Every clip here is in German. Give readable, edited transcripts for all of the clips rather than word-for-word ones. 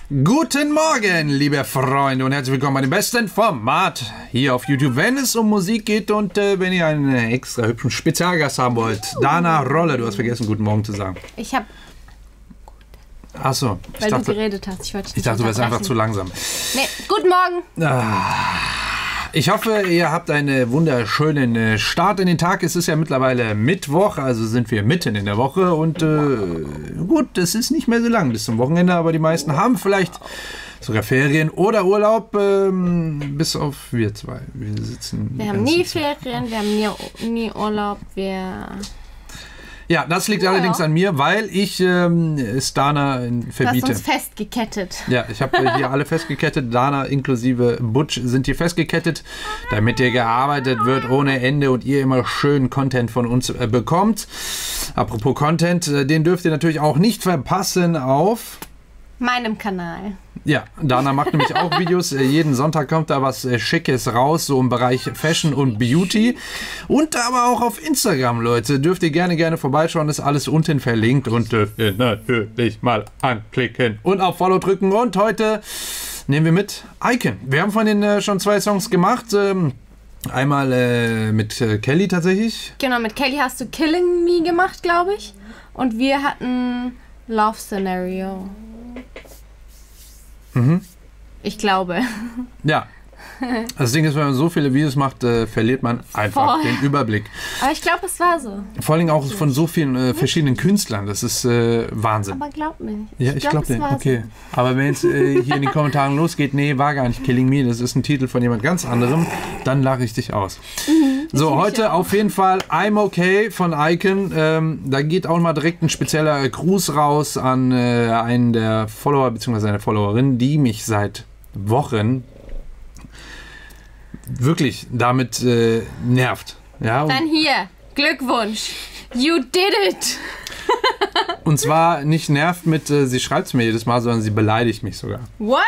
Guten Morgen, liebe Freunde, und herzlich willkommen bei dem besten Format hier auf YouTube, wenn es um Musik geht und wenn ihr einen extra hübschen Spezialgast haben wollt. Dana Rolle, du hast vergessen, guten Morgen zu sagen. Ich habe... Achso. Weil du geredet hast. Ich dachte, du wärst einfach zu langsam. Nee, guten Morgen. Ich hoffe, ihr habt einen wunderschönen Start in den Tag. Es ist ja mittlerweile Mittwoch, also sind wir mitten in der Woche. Und gut, es ist nicht mehr so lang bis zum Wochenende, aber die meisten haben vielleicht sogar Ferien oder Urlaub, bis auf wir zwei. Wir haben nie Ferien, wir haben nie Urlaub, Ja, das liegt allerdings an mir, weil ich Dana verbiete. Du hast uns festgekettet. Ja, ich habe hier alle festgekettet. Dana inklusive Butch sind hier festgekettet, damit hier gearbeitet wird ohne Ende und ihr immer schön Content von uns bekommt. Apropos Content, den dürft ihr natürlich auch nicht verpassen auf meinem Kanal. Ja, Dana macht nämlich auch Videos. Jeden Sonntag kommt da was Schickes raus, so im Bereich Fashion und Beauty. Und aber auch auf Instagram, Leute. Dürft ihr gerne vorbeischauen. Ist alles unten verlinkt und dürft ihr natürlich mal anklicken und auf Follow drücken. Und heute nehmen wir mit Icon. Wir haben von denen schon 2 Songs gemacht. Einmal mit Kelly tatsächlich. Genau, mit Kelly hast du Killing Me gemacht, glaube ich. Und wir hatten Love Scenario. Ich glaube. Ja. Das Ding ist, wenn man so viele Videos macht, verliert man einfach den Überblick. Aber ich glaube, es war so. Vor allem auch von so vielen verschiedenen Künstlern. Das ist Wahnsinn. Aber glaub mir. Ja, ich glaube dir. Okay. So. Aber wenn es hier in den Kommentaren losgeht, nee, war gar nicht Killing Me, das ist ein Titel von jemand ganz anderem, dann lache ich dich aus. So, heute auf jeden Fall I'm Okay von Icon. Da geht auch mal direkt ein spezieller Gruß raus an einen der Follower bzw. eine Followerin, die mich seit Wochen wirklich damit nervt. Ja, dann hier, Glückwunsch. You did it! Und zwar nicht nervt mit, sie schreibt es mir jedes Mal, sondern sie beleidigt mich sogar. What?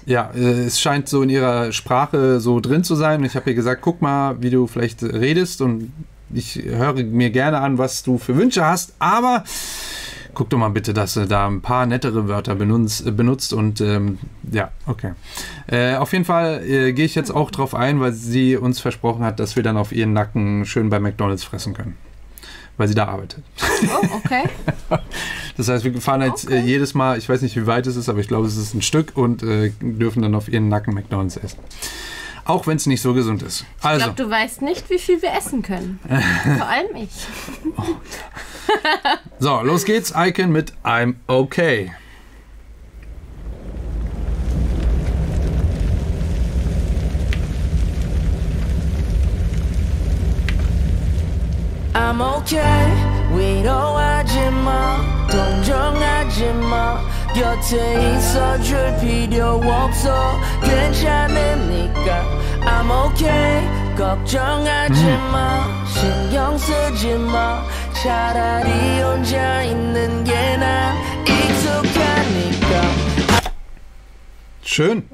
Ja, es scheint so in ihrer Sprache so drin zu sein. Ich habe ihr gesagt, guck mal, wie du vielleicht redest und ich höre mir gerne an, was du für Wünsche hast, aber guck doch mal bitte, dass du da ein paar nettere Wörter benutzt und ja, okay. Auf jeden Fall gehe ich jetzt auch drauf ein, weil sie uns versprochen hat, dass wir dann auf ihren Nacken schön bei McDonald's fressen können. Weil sie da arbeitet. Oh, okay. Das heißt, wir fahren jetzt jedes Mal, ich weiß nicht, wie weit es ist, aber ich glaube, es ist ein Stück und dürfen dann auf ihren Nacken McDonald's essen. Auch wenn es nicht so gesund ist. Also. Ich glaube, du weißt nicht, wie viel wir essen können. Vor allem ich. Oh. So, los geht's. Icon mit I'm Okay. I'm okay. 위로하지 마. 동정하지 마. 곁에 있어줄 필요 없어. 괜찮으니까. I'm okay. 걱정하지 마. 신경 쓰지 마. 차라리 혼자 있는 게 나. 익숙하니까. Schön.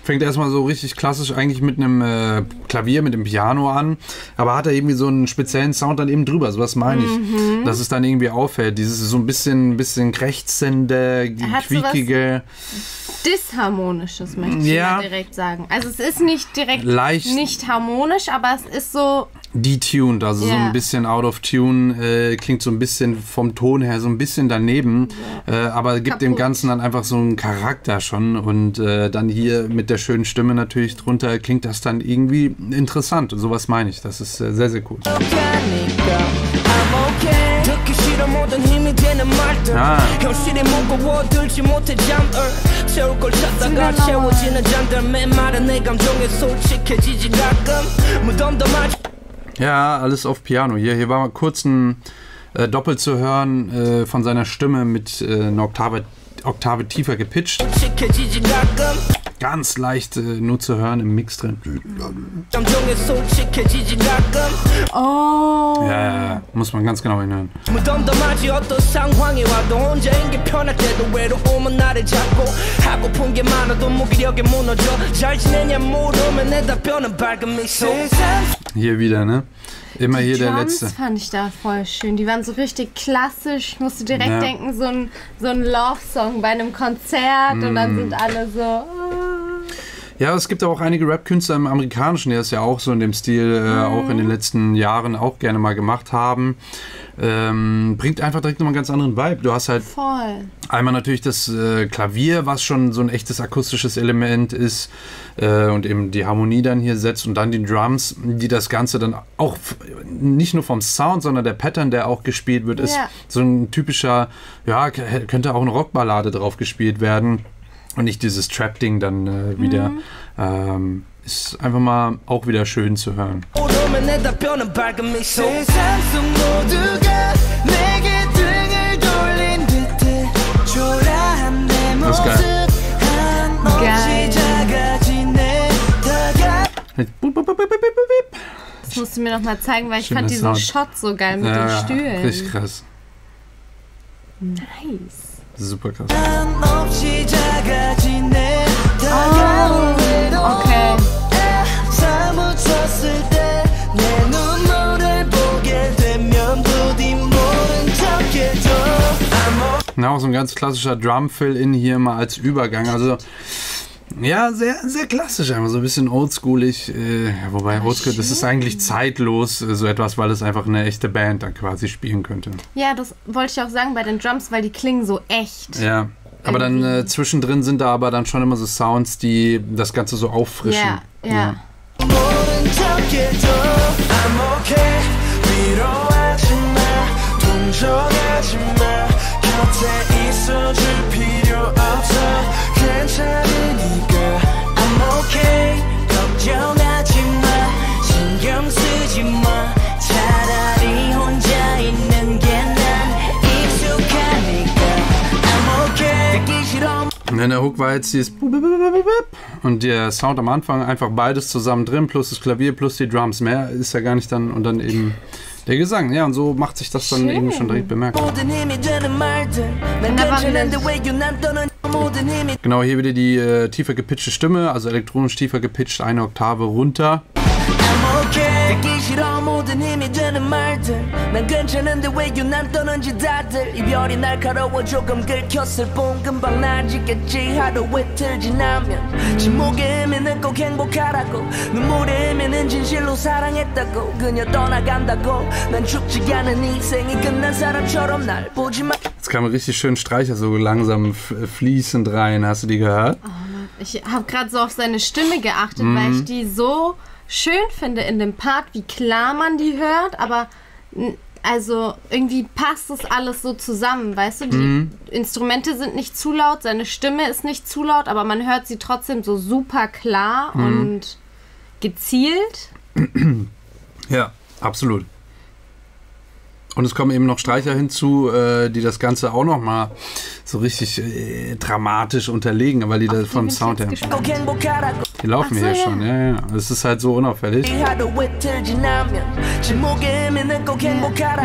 Fängt erstmal so richtig klassisch eigentlich mit einem Klavier, mit dem Piano an, aber hat er irgendwie so einen speziellen Sound dann eben drüber, so was meine ich, dass es dann irgendwie auffällt, dieses so ein bisschen krächzende, quiekige. Disharmonisches, möchte ich mal direkt sagen. Also es ist nicht direkt nicht harmonisch, aber es ist so detuned, also so ein bisschen out of tune, klingt so ein bisschen vom Ton her so ein bisschen daneben, aber gibt dem Ganzen dann einfach so einen Charakter schon und dann hier mit der schönen Stimme natürlich drunter klingt das dann irgendwie interessant und sowas meine ich, das ist sehr, sehr cool. Ja, alles auf Piano. Hier war mal kurz ein Doppel zu hören von seiner Stimme mit einer Oktave tiefer gepitcht. ganz leicht nur zu hören im Mix drin. Oh. Ja, muss man ganz genau hinhören. Hier wieder, ne? Immer hier der Letzte. Das fand ich da voll schön. Die waren so richtig klassisch. Ich musste direkt denken, so ein Love-Song bei einem Konzert und dann sind alle so... Ja, es gibt auch einige Rap-Künstler im Amerikanischen, die das ja auch so in dem Stil auch in den letzten Jahren auch gerne mal gemacht haben. Bringt einfach direkt nochmal einen ganz anderen Vibe. Du hast halt einmal natürlich das Klavier, was schon so ein echtes akustisches Element ist und eben die Harmonie dann hier setzt und dann die Drums, die das Ganze dann auch nicht nur vom Sound, sondern der Pattern, der auch gespielt wird, ist so ein typischer, ja, könnte auch eine Rockballade drauf gespielt werden. Und nicht dieses Trap-Ding dann wieder. Ist einfach mal auch wieder schön zu hören. Das ist geil. Das musst du mir noch mal zeigen, weil ich fand diesen Shot so geil mit den Stühlen. Richtig krass. Nice. Super krass. Okay. Na, auch so ein ganz klassischer Drum-Fill-In hier mal als Übergang. Also, ja, sehr, sehr klassisch, einfach so ein bisschen oldschoolig. Wobei Oldschool, das ist eigentlich zeitlos, so etwas, weil es einfach eine echte Band dann quasi spielen könnte. Ja, das wollte ich auch sagen bei den Drums, weil die klingen so echt. Ja, aber dann zwischendrin sind da aber dann schon immer so Sounds, die das Ganze so auffrischen. Ja. Und der Hook war jetzt dieses und der Sound am Anfang einfach beides zusammen drin, plus das Klavier, plus die Drums. Mehr ist ja gar nicht dann und dann eben der Gesang. Ja, und so macht sich das dann eben schon direkt bemerkbar. Genau, hier wieder die tiefer gepitchte Stimme, also elektronisch tiefer gepitcht, eine Oktave runter. Jetzt kam ein richtig schön Streicher so langsam fließend rein. Hast du die gehört? Oh, ich habe gerade so auf seine Stimme geachtet, weil ich die so schön finde in dem Part, wie klar man die hört, aber also irgendwie passt das alles so zusammen, weißt du? Die Instrumente sind nicht zu laut, seine Stimme ist nicht zu laut, aber man hört sie trotzdem so super klar und gezielt. Ja, absolut. Und es kommen eben noch Streicher hinzu, die das Ganze auch noch mal so richtig dramatisch unterlegen, weil die da vom Sound her... Die laufen hier schon, ja. Es ist halt so unauffällig. Die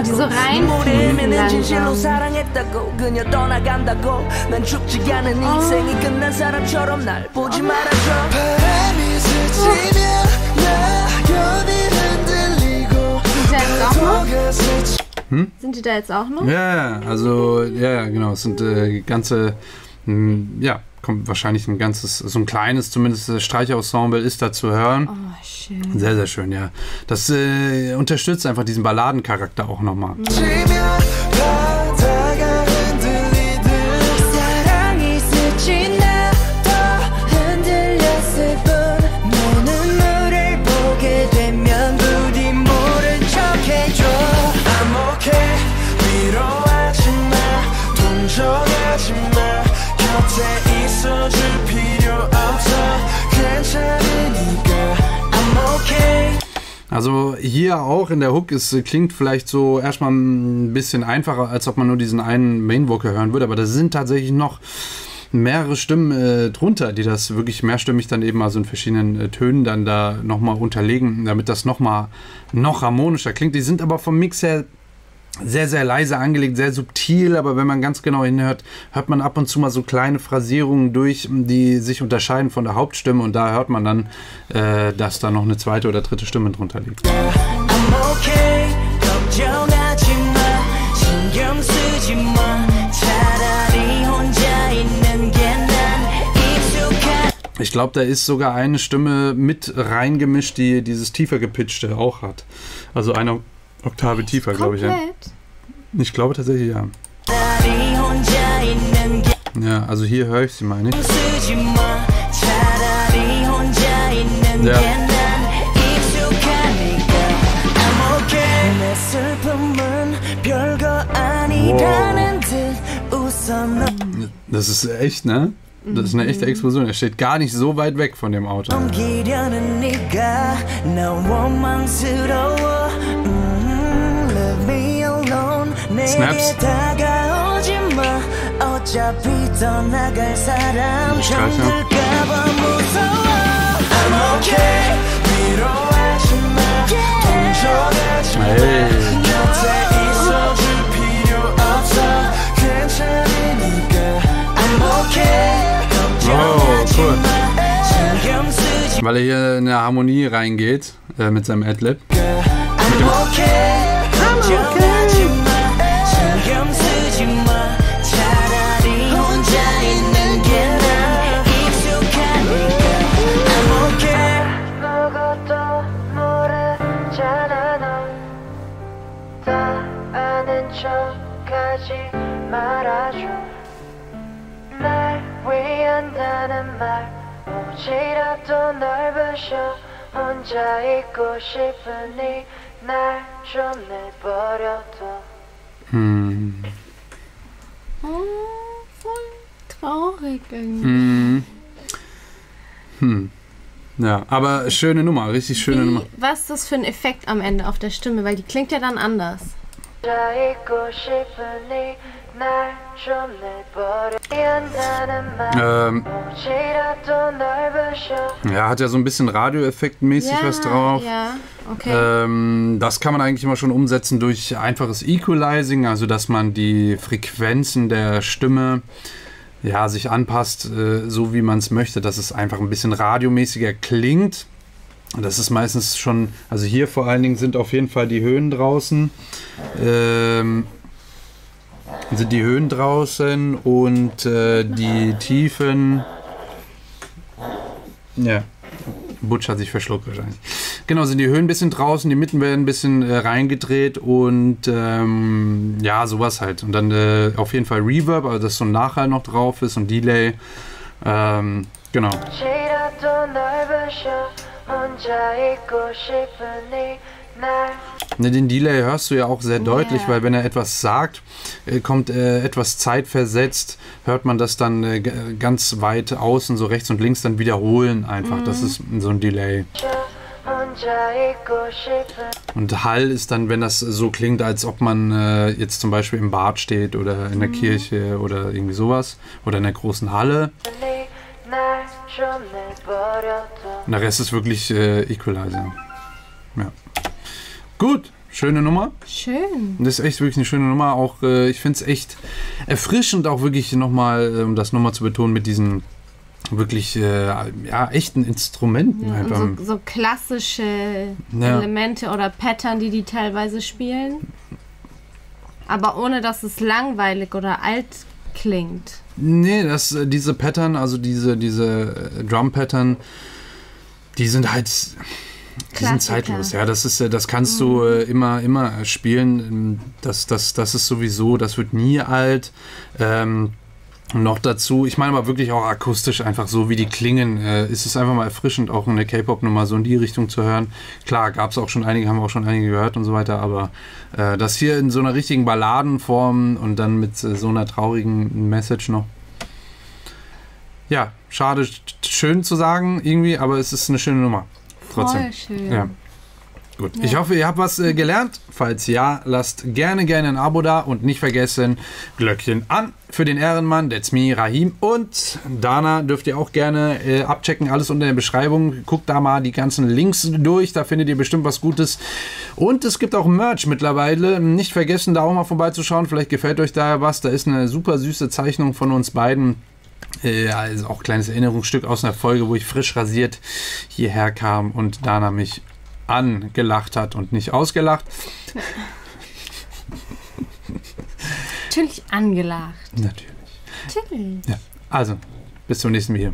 so reinfließen Sind die da jetzt auch noch? Ja, also, ja, genau. Es sind ganze, kommt wahrscheinlich ein ganzes, so ein kleines zumindest Streicherensemble ist da zu hören. Oh, schön. Sehr, sehr schön, ja. Das unterstützt einfach diesen Balladencharakter auch nochmal. Also hier auch in der Hook, es klingt vielleicht so erstmal ein bisschen einfacher, als ob man nur diesen einen Main-Vocal hören würde, aber da sind tatsächlich noch mehrere Stimmen drunter, die das wirklich mehrstimmig dann eben also in verschiedenen Tönen dann da nochmal unterlegen, damit das noch harmonischer klingt. Die sind aber vom Mix her sehr, sehr leise angelegt, sehr subtil, aber wenn man ganz genau hinhört, hört man ab und zu mal so kleine Phrasierungen durch, die sich unterscheiden von der Hauptstimme und da hört man dann, dass da noch eine zweite oder dritte Stimme drunter liegt. Ich glaube, da ist sogar eine Stimme mit reingemischt, die dieses tiefer gepitchte auch hat. Also eine Oktave tiefer, glaube ich. Ja. Ich glaube tatsächlich, ja. Ja, also hier höre ich sie mal nicht. Ja. Wow. Das ist echt, ne? Das ist eine echte Explosion. Er steht gar nicht so weit weg von dem Auto. Snaps. Hey. Oh, cool. Weil er hier in eine Harmonie reingeht mit seinem Adlib. Voll traurig irgendwie. Ja, aber schöne Nummer, richtig schöne Nummer. Was ist das für ein Effekt am Ende auf der Stimme? Weil die klingt ja dann anders. Ja, hat ja so ein bisschen Radioeffektmäßig was drauf. Ja, okay. Das kann man eigentlich immer schon umsetzen durch einfaches Equalizing, also dass man die Frequenzen der Stimme sich anpasst, so wie man es möchte, dass es einfach ein bisschen radiomäßiger klingt. Das ist meistens schon, also hier vor allen Dingen sind auf jeden Fall die Höhen draußen. Sind die Höhen draußen und die Tiefen. Ja, Butch hat sich verschluckt wahrscheinlich. Genau, sind die Höhen ein bisschen draußen, die Mitten werden ein bisschen reingedreht und sowas halt. Und dann auf jeden Fall Reverb, also dass so ein Nachhall noch drauf ist und Delay. Genau. Den Delay hörst du ja auch sehr deutlich, weil wenn er etwas sagt, kommt etwas zeitversetzt, hört man das dann ganz weit außen, so rechts und links dann wiederholen einfach. Das ist so ein Delay. Und Hall ist dann, wenn das so klingt, als ob man jetzt zum Beispiel im Bad steht oder in der Kirche oder irgendwie sowas oder in der großen Halle. Und der Rest ist wirklich Equalizer. Ja. Gut, schöne Nummer. Schön. Das ist echt wirklich eine schöne Nummer. Auch ich finde es echt erfrischend, auch wirklich nochmal, um das nochmal zu betonen, mit diesen wirklich echten Instrumenten. Ja, und so klassische Elemente oder Pattern, die teilweise spielen. Aber ohne, dass es langweilig oder alt klingt. Nee, diese Pattern, also diese Drum-Pattern, die sind halt... Die sind zeitlos, ja. Das kannst du immer spielen. Das ist sowieso, das wird nie alt. Noch dazu, ich meine aber wirklich auch akustisch einfach so, wie die klingen, ist es einfach mal erfrischend, auch eine K-Pop-Nummer so in die Richtung zu hören. Klar, haben wir auch schon einige gehört und so weiter, aber das hier in so einer richtigen Balladenform und dann mit so einer traurigen Message noch. Ja, schade, schön zu sagen irgendwie, aber es ist eine schöne Nummer. Trotzdem. Voll schön. Ja. Gut, ich hoffe, ihr habt was gelernt. Falls ja, lasst gerne ein Abo da und nicht vergessen, Glöckchen an für den Ehrenmann, that's me, Rahim. Und Dana dürft ihr auch gerne abchecken, alles unter der Beschreibung. Guckt da mal die ganzen Links durch, da findet ihr bestimmt was Gutes. Und es gibt auch Merch mittlerweile. Nicht vergessen, da auch mal vorbeizuschauen, vielleicht gefällt euch da was. Da ist eine super süße Zeichnung von uns beiden. Also auch ein kleines Erinnerungsstück aus einer Folge, wo ich frisch rasiert hierher kam und Dana mich angelacht hat und nicht ausgelacht. Natürlich angelacht. Natürlich. Natürlich. Ja, also, bis zum nächsten Video.